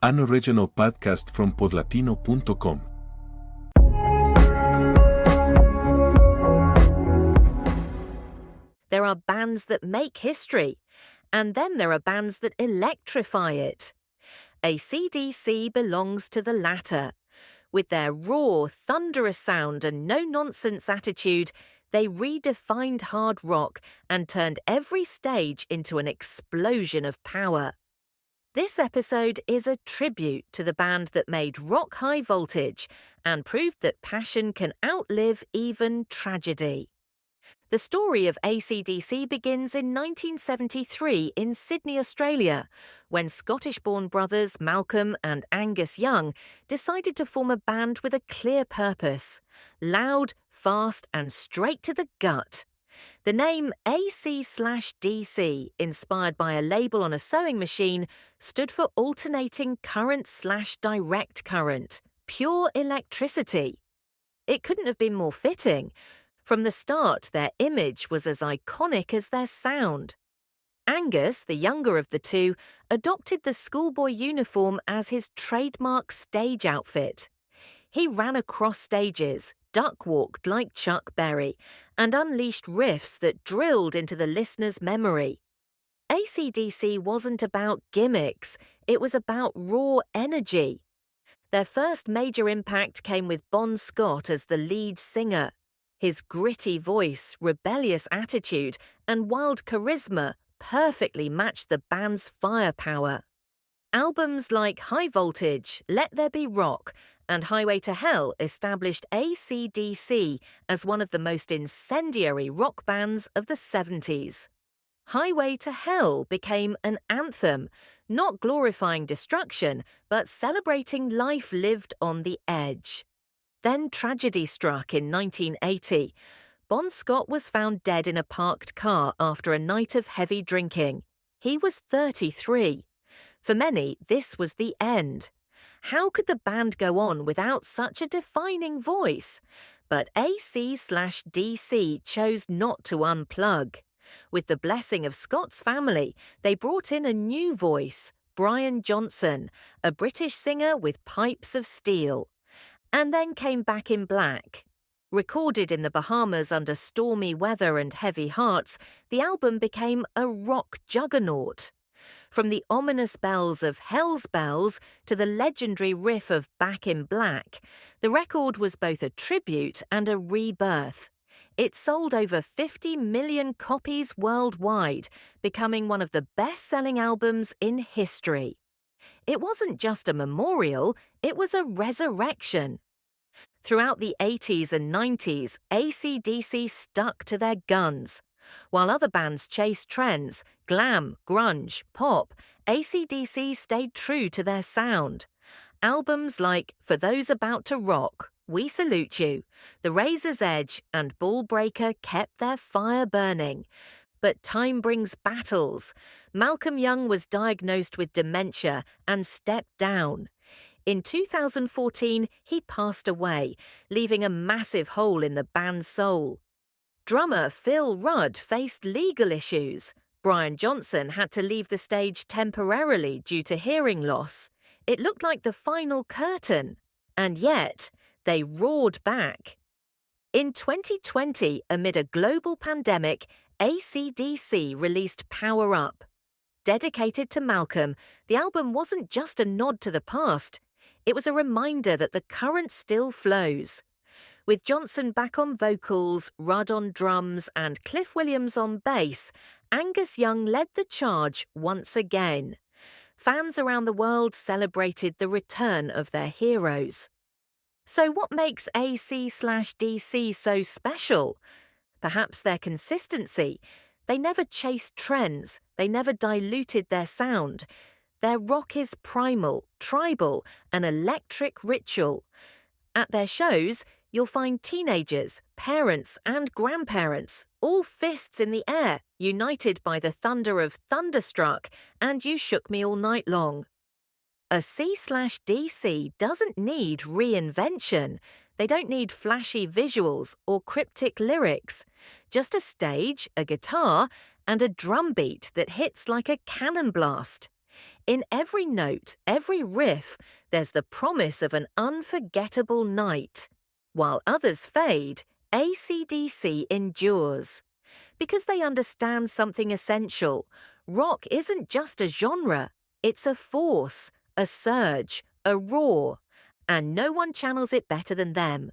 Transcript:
an original podcast from podlatino.com. There are bands that make history, and then there are bands that electrify it. AC/DC belongs to the latter. With their raw, thunderous sound and no-nonsense attitude, they redefined hard rock and turned every stage into an explosion of power. This episode is a tribute to the band that made rock high voltage and proved that passion can outlive even tragedy. The story of AC/DC begins in 1973 in Sydney, Australia, when Scottish-born brothers Malcolm and Angus Young decided to form a band with a clear purpose: loud, fast, and straight to the gut. The name AC/DC, inspired by a label on a sewing machine, stood for alternating current/direct current, pure electricity. It couldn't have been more fitting. From the start, their image was as iconic as their sound. Angus, the younger of the two, adopted the schoolboy uniform as his trademark stage outfit. He ran across stages, duck-walked like Chuck Berry, and unleashed riffs that drilled into the listener's memory. AC/DC wasn't about gimmicks, it was about raw energy. Their first major impact came with Bon Scott as the lead singer. His gritty voice, rebellious attitude, and wild charisma perfectly matched the band's firepower. Albums like High Voltage, Let There Be Rock, and Highway to Hell established AC/DC as one of the most incendiary rock bands of the 70s. Highway to Hell became an anthem, not glorifying destruction, but celebrating life lived on the edge. Then tragedy struck in 1980. Bon Scott was found dead in a parked car after a night of heavy drinking. He was 33. For many, this was the end. How could the band go on without such a defining voice? But AC/DC chose not to unplug. With the blessing of Scott's family, they brought in a new voice, Brian Johnson, a British singer with pipes of steel. And then came Back in Black. Recorded in the Bahamas under stormy weather and heavy hearts, the album became a rock juggernaut. From the ominous bells of Hell's Bells to the legendary riff of Back in Black, the record was both a tribute and a rebirth. It sold over 50 million copies worldwide, becoming one of the best-selling albums in history. It wasn't just a memorial, it was a resurrection. Throughout the 80s and 90s, AC/DC stuck to their guns. While other bands chased trends, glam, grunge, pop, AC/DC stayed true to their sound. Albums like For Those About to Rock, We Salute You, The Razor's Edge, and Ball Breaker kept their fire burning. But time brings battles. Malcolm Young was diagnosed with dementia and stepped down. In 2014, he passed away, leaving a massive hole in the band's soul. Drummer Phil Rudd faced legal issues. Brian Johnson had to leave the stage temporarily due to hearing loss. It looked like the final curtain. And yet, they roared back. In 2020, amid a global pandemic, AC/DC released Power Up. Dedicated to Malcolm, the album wasn't just a nod to the past. It was a reminder that the current still flows. With Johnson back on vocals, Rudd on drums, and Cliff Williams on bass, Angus Young led the charge once again. Fans around the world celebrated the return of their heroes. So what makes AC/DC so special? Perhaps their consistency. They never chased trends. They never diluted their sound. Their rock is primal, tribal, an electric ritual. At their shows, you'll find teenagers, parents, and grandparents, all fists in the air, united by the thunder of Thunderstruck and You Shook Me All Night Long. A C/DC doesn't need reinvention. They don't need flashy visuals or cryptic lyrics. Just a stage, a guitar, and a drum beat that hits like a cannon blast. In every note, every riff, there's the promise of an unforgettable night. While others fade, AC/DC endures. Because they understand something essential. Rock isn't just a genre, it's a force, a surge, a roar, and no one channels it better than them.